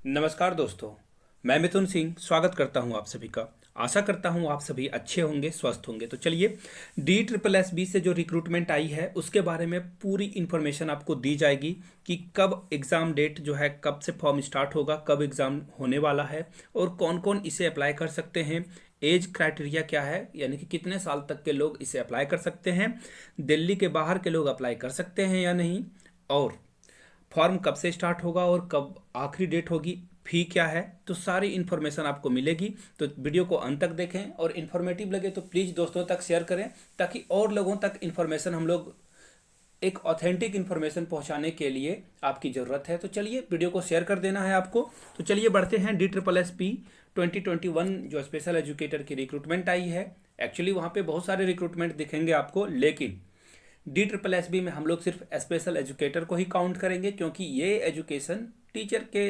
नमस्कार दोस्तों, मैं मिथुन सिंह स्वागत करता हूं आप सभी का। आशा करता हूं आप सभी अच्छे होंगे, स्वस्थ होंगे। तो चलिए, DSSB से जो रिक्रूटमेंट आई है उसके बारे में पूरी इन्फॉर्मेशन आपको दी जाएगी कि कब एग्ज़ाम डेट जो है, कब से फॉर्म स्टार्ट होगा, कब एग्ज़ाम होने वाला है और कौन कौन इसे अप्लाई कर सकते हैं। एज क्राइटेरिया क्या है, यानी कि कितने साल तक के लोग इसे अप्लाई कर सकते हैं, दिल्ली के बाहर के लोग अप्लाई कर सकते हैं या नहीं, और फॉर्म कब से स्टार्ट होगा और कब आखिरी डेट होगी, फी क्या है। तो सारी इन्फॉर्मेशन आपको मिलेगी। तो वीडियो को अंत तक देखें और इन्फॉर्मेटिव लगे तो प्लीज़ दोस्तों तक शेयर करें, ताकि और लोगों तक इन्फॉर्मेशन, हम लोग एक ऑथेंटिक इन्फॉर्मेशन पहुंचाने के लिए आपकी ज़रूरत है। तो चलिए, वीडियो को शेयर कर देना है आपको। तो चलिए बढ़ते हैं। DSSB 2021 जो स्पेशल एजुकेटर की रिक्रूटमेंट आई है, एक्चुअली वहाँ पे बहुत सारे रिक्रूटमेंट दिखेंगे आपको, लेकिन DSSB में हम लोग सिर्फ स्पेशल एजुकेटर को ही काउंट करेंगे, क्योंकि ये एजुकेशन टीचर के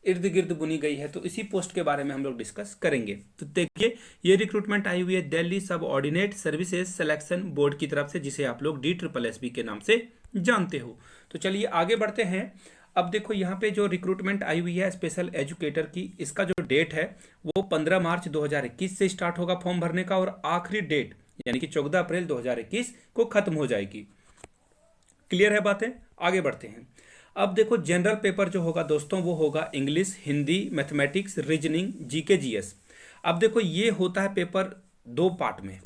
इर्द गिर्द बुनी गई है। तो इसी पोस्ट के बारे में हम लोग डिस्कस करेंगे। तो देखिए, ये रिक्रूटमेंट आई हुई है दिल्ली सब ऑर्डिनेट सर्विसेज सिलेक्शन बोर्ड की तरफ से, जिसे आप लोग DSSB के नाम से जानते हो। तो चलिए आगे बढ़ते हैं। अब देखो, यहाँ पे जो रिक्रूटमेंट आई हुई है स्पेशल एजुकेटर की, इसका जो डेट है वो 15 मार्च 2021 से स्टार्ट होगा फॉर्म भरने का, और आखिरी डेट यानी कि 14 अप्रैल 2021 को खत्म हो जाएगी। क्लियर है बातें? आगे बढ़ते हैं। अब देखो, जनरल पेपर जो होगा दोस्तों, वो होगा English, Hindi, mathematics, reasoning, GK, GS. अब देखो, ये होता है पेपर दो पार्ट में,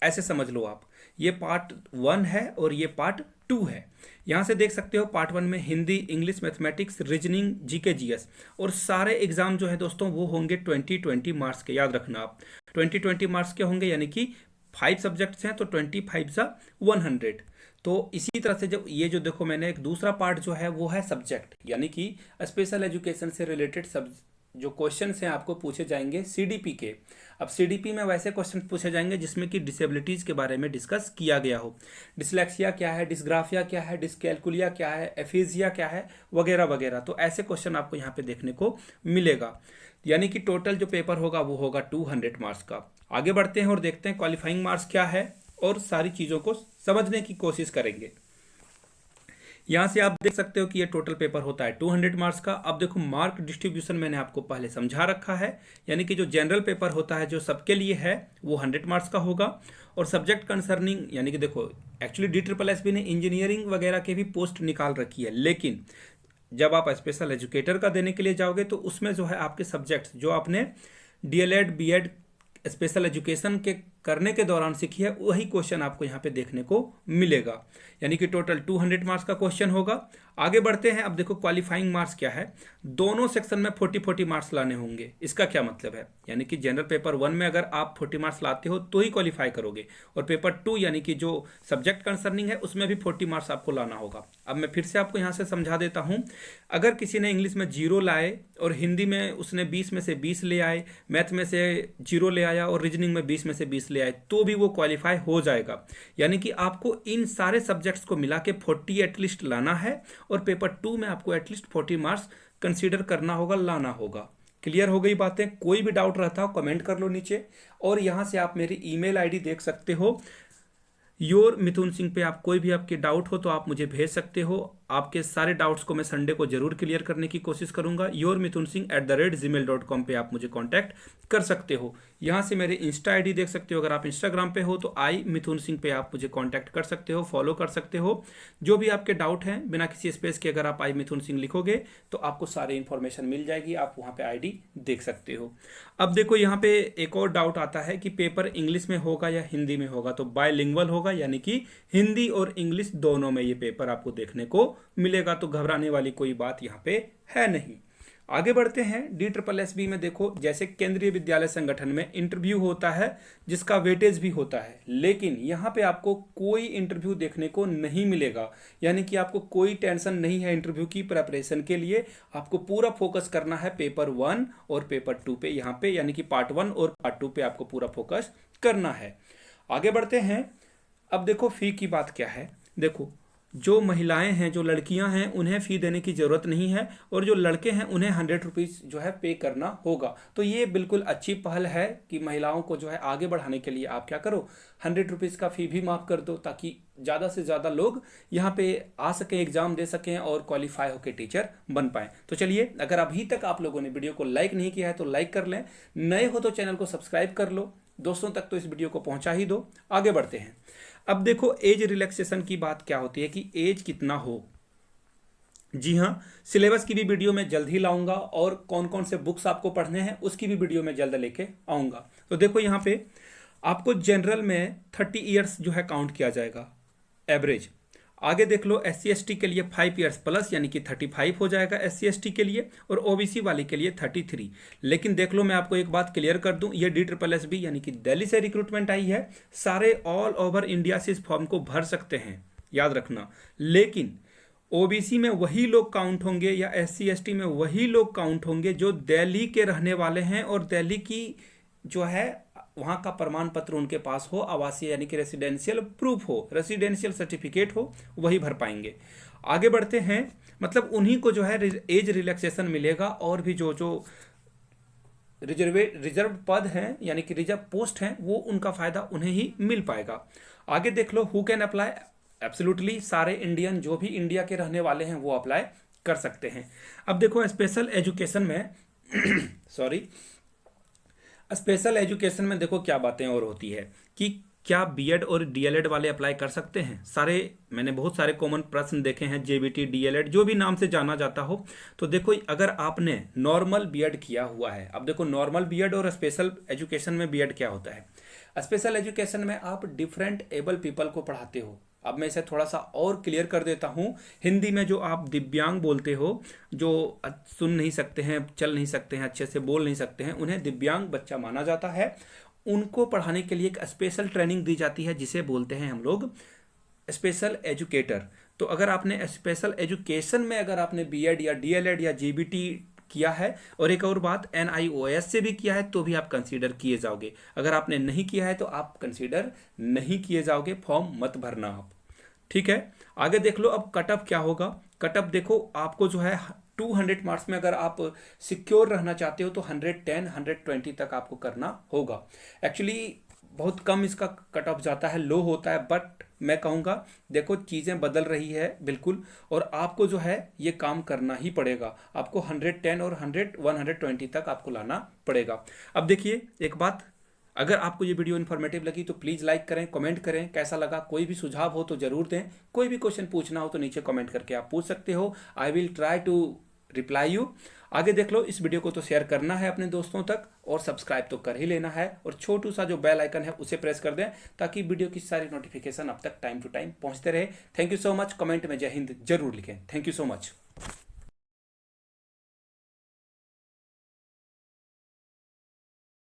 ऐसे समझ लो आप। ये पार्ट 1 है और ये पार्ट 2 है। यहाँ से देख सकते हो, पार्ट 1 में Hindi, English, mathematics, reasoning, GK, GS, और सारे एग्जाम जो है दोस्तों वो होंगे 2020 मार्क्स के। याद रखना आप, 2020 मार्क्स के होंगे, यानी कि 5 सब्जेक्ट्स हैं तो 25 सा 100। तो इसी तरह से जब ये जो देखो, मैंने एक दूसरा पार्ट जो है वो है सब्जेक्ट, यानी कि स्पेशल एजुकेशन से रिलेटेड सब जो क्वेश्चन हैं आपको पूछे जाएंगे सीडीपी के। अब सीडीपी में वैसे क्वेश्चन पूछे जाएंगे जिसमें कि डिसेबिलिटीज़ के बारे में डिस्कस किया गया हो। डिसलेक्सिया क्या है, डिस्ग्राफिया क्या है, डिसकैलकुलिया क्या है, एफिजिया क्या है, वगैरह वगैरह। तो ऐसे क्वेश्चन आपको यहाँ पे देखने को मिलेगा। यानी कि टोटल जो पेपर होगा वो होगा 200 मार्क्स का। आगे बढ़ते हैं और देखते हैं क्वालिफाइंग मार्क्स क्या है, और सारी चीज़ों को समझने की कोशिश करेंगे। यहाँ से आप देख सकते हो कि ये टोटल पेपर होता है 200 मार्क्स का। अब देखो, मार्क डिस्ट्रीब्यूशन मैंने आपको पहले समझा रखा है, यानी कि जो जनरल पेपर होता है जो सबके लिए है वो 100 मार्क्स का होगा। और सब्जेक्ट कंसर्निंग, यानी कि देखो, एक्चुअली DSSB ने इंजीनियरिंग वगैरह के भी पोस्ट निकाल रखी है, लेकिन जब आप स्पेशल एजुकेटर का देने के लिए जाओगे तो उसमें जो है आपके सब्जेक्ट्स जो आपने DLED BEd स्पेशल एजुकेशन के करने के दौरान सीखी है, वही क्वेश्चन आपको यहाँ पे देखने को मिलेगा। यानी कि टोटल 200 मार्क्स का क्वेश्चन होगा। आगे बढ़ते हैं। अब देखो, क्वालिफाइंग मार्क्स क्या है। दोनों सेक्शन में 40-40 मार्क्स लाने होंगे। इसका क्या मतलब है, यानी कि जनरल पेपर 1 में अगर आप 40 मार्क्स लाते हो तो ही क्वालिफाई करोगे, और पेपर 2 यानी कि जो सब्जेक्ट कंसर्निंग है उसमें भी 40 मार्क्स आपको लाना होगा। अब मैं फिर से आपको यहाँ से समझा देता हूँ। अगर किसी ने इंग्लिश में 0 लाए और हिंदी में उसने 20 में से 20 ले आए, मैथ में से 0 ले आया और रीजनिंग में 20 में से 20 ले आए, तो भी वो क्वालिफाई हो जाएगा। यानी कि आपको इन सारे सब्जेक्ट्स को मिला के 40 एटलीस्ट लाना है, और पेपर 2 में आपको एटलीस्ट 40 मार्क्स कंसीडर करना होगा, लाना होगा। क्लियर हो गई बातें? कोई भी डाउट रहता हो कमेंट कर लो नीचे, और यहाँ से आप मेरी ईमेल आईडी देख सकते हो, योर मिथुन सिंह पे। आप कोई भी आपके डाउट हो तो आप मुझे भेज सकते हो। आपके सारे डाउट्स को मैं संडे को जरूर क्लियर करने की कोशिश करूंगा। yourmithunsingh@gmail.com पे आप मुझे कांटेक्ट कर सकते हो। यहाँ से मेरे इंस्टा आईडी देख सकते हो। अगर आप इंस्टाग्राम पे हो तो आई मिथुन सिंह पे आप मुझे कांटेक्ट कर सकते हो, फॉलो कर सकते हो। जो भी आपके डाउट हैं, बिना किसी स्पेस के अगर आप आई मिथुन सिंह लिखोगे तो आपको सारी इन्फॉर्मेशन मिल जाएगी। आप वहाँ पे आईडी देख सकते हो। अब देखो, यहाँ पे एक और डाउट आता है कि पेपर इंग्लिश में होगा या हिंदी में होगा। तो बायलिंगुअल होगा, यानी कि हिंदी और इंग्लिश दोनों में ये पेपर आपको देखने को मिलेगा। तो घबराने वाली कोई बात यहाँ पे है नहीं। आगे बढ़ते हैं। DSSB में देखो, जैसे केंद्रीय विद्यालय संगठन में इंटरव्यू होता है जिसका वेटेज भी होता है, लेकिन यहाँ पे आपको कोई इंटरव्यू देखने को नहीं मिलेगा। यानी कि आपको कोई टेंशन नहीं है इंटरव्यू की प्रिपरेशन के लिए। आपको पूरा फोकस करना है पेपर 1 और पेपर 2 पे, यहाँ पे यानी कि पार्ट 1 और पार्ट 2 पे आपको पूरा फोकस करना है। आगे बढ़ते हैं। अब देखो, फी की बात क्या है। देखो, जो महिलाएं हैं, जो लड़कियां हैं, उन्हें फ़ी देने की ज़रूरत नहीं है, और जो लड़के हैं उन्हें 100 रुपीज़ जो है पे करना होगा। तो ये बिल्कुल अच्छी पहल है कि महिलाओं को जो है आगे बढ़ाने के लिए आप क्या करो, 100 रुपीज़ का फ़ी भी माफ़ कर दो, ताकि ज़्यादा से ज़्यादा लोग यहाँ पे आ सकें, एग्ज़ाम दे सकें और क्वालिफाई होकर टीचर बन पाएँ। तो चलिए, अगर अभी तक आप लोगों ने वीडियो को लाइक नहीं किया है तो लाइक कर लें, नए हो तो चैनल को सब्सक्राइब कर लो, दोस्तों तक तो इस वीडियो को पहुंचा ही दो। आगे बढ़ते हैं। अब देखो, एज रिलैक्सेशन की बात क्या होती है कि एज कितना हो। जी हाँ, सिलेबस की भी वीडियो मैं जल्द ही लाऊंगा, और कौन कौन से बुक्स आपको पढ़ने हैं उसकी भी वीडियो मैं जल्द लेके आऊंगा। तो देखो यहाँ पे आपको जनरल में 30 ईयर्स जो है काउंट किया जाएगा एवरेज। आगे देख लो, SC/ST के लिए 5 ईयर्स प्लस यानी कि 35 हो जाएगा SC/ST के लिए, और OBC वाले के लिए 33। लेकिन देख लो, मैं आपको एक बात क्लियर कर दूं, ये DSSB यानी कि दिल्ली से रिक्रूटमेंट आई है, सारे ऑल ओवर इंडिया से इस फॉर्म को भर सकते हैं, याद रखना। लेकिन OBC में वही लोग काउंट होंगे या SC/ST में वही लोग काउंट होंगे जो दिल्ली के रहने वाले हैं और दिल्ली की जो है वहाँ का प्रमाण पत्र उनके पास हो, आवासीय यानी कि रेसिडेंशियल प्रूफ हो, रेसिडेंशियल सर्टिफिकेट हो, वही भर पाएंगे। आगे बढ़ते हैं, मतलब उन्हीं को जो है एज रिलैक्सेशन मिलेगा, और भी जो जो रिजर्व पद हैं यानी कि रिजर्व पोस्ट हैं, वो उनका फायदा उन्हें ही मिल पाएगा। आगे देख लो, हु कैन अप्लाई, एब्सोल्युटली सारे इंडियन जो भी इंडिया के रहने वाले हैं वो अप्लाई कर सकते हैं। अब देखो, स्पेशल एजुकेशन में सॉरी, स्पेशल एजुकेशन में देखो क्या बातें और होती है कि क्या बीएड और डीएलएड वाले अप्लाई कर सकते हैं। सारे, मैंने बहुत सारे कॉमन प्रश्न देखे हैं, जेबीटी, डीएलएड, जो भी नाम से जाना जाता हो। तो देखो, अगर आपने नॉर्मल बीएड किया हुआ है, अब देखो नॉर्मल बीएड और स्पेशल एजुकेशन में बीएड क्या होता है। स्पेशल एजुकेशन में आप डिफरेंट एबल पीपल को पढ़ाते हो। अब मैं इसे थोड़ा सा और क्लियर कर देता हूँ। हिंदी में जो आप दिव्यांग बोलते हो, जो सुन नहीं सकते हैं, चल नहीं सकते हैं, अच्छे से बोल नहीं सकते हैं, उन्हें दिव्यांग बच्चा माना जाता है। उनको पढ़ाने के लिए एक स्पेशल ट्रेनिंग दी जाती है, जिसे बोलते हैं हम लोग स्पेशल एजुकेटर। तो अगर आपने स्पेशल एजुकेशन में अगर आपने बीएड या डीएलएड या जीबीटी किया है, और एक और बात, NIOS से भी किया है, तो भी आप कंसीडर किए जाओगे। अगर आपने नहीं किया है तो आप कंसीडर नहीं किए जाओगे, फॉर्म मत भरना आप, ठीक है। आगे देख लो, अब कट ऑफ क्या होगा। कट ऑफ देखो, आपको जो है 200 मार्क्स में अगर आप सिक्योर रहना चाहते हो तो 110, 120 तक आपको करना होगा। एक्चुअली बहुत कम इसका कट ऑफ जाता है, लो होता है, बट मैं कहूँगा देखो चीज़ें बदल रही है बिल्कुल, और आपको जो है ये काम करना ही पड़ेगा। आपको 110 और 120 तक आपको लाना पड़ेगा। अब देखिए एक बात, अगर आपको ये वीडियो इन्फॉर्मेटिव लगी तो प्लीज़ लाइक करें, कमेंट करें कैसा लगा। कोई भी सुझाव हो तो ज़रूर दें, कोई भी क्वेश्चन पूछना हो तो नीचे कमेंट करके आप पूछ सकते हो। I will try to reply you. आगे देख लो, इस वीडियो को तो शेयर करना है अपने दोस्तों तक, और सब्सक्राइब तो कर ही लेना है, और छोटू सा जो बेल आइकन है उसे प्रेस कर दें, ताकि वीडियो की सारी नोटिफिकेशन अब तक टाइम टू टाइम पहुंचते रहे। Thank you so much. Comment में जय हिंद जरूर लिखें। Thank you so much.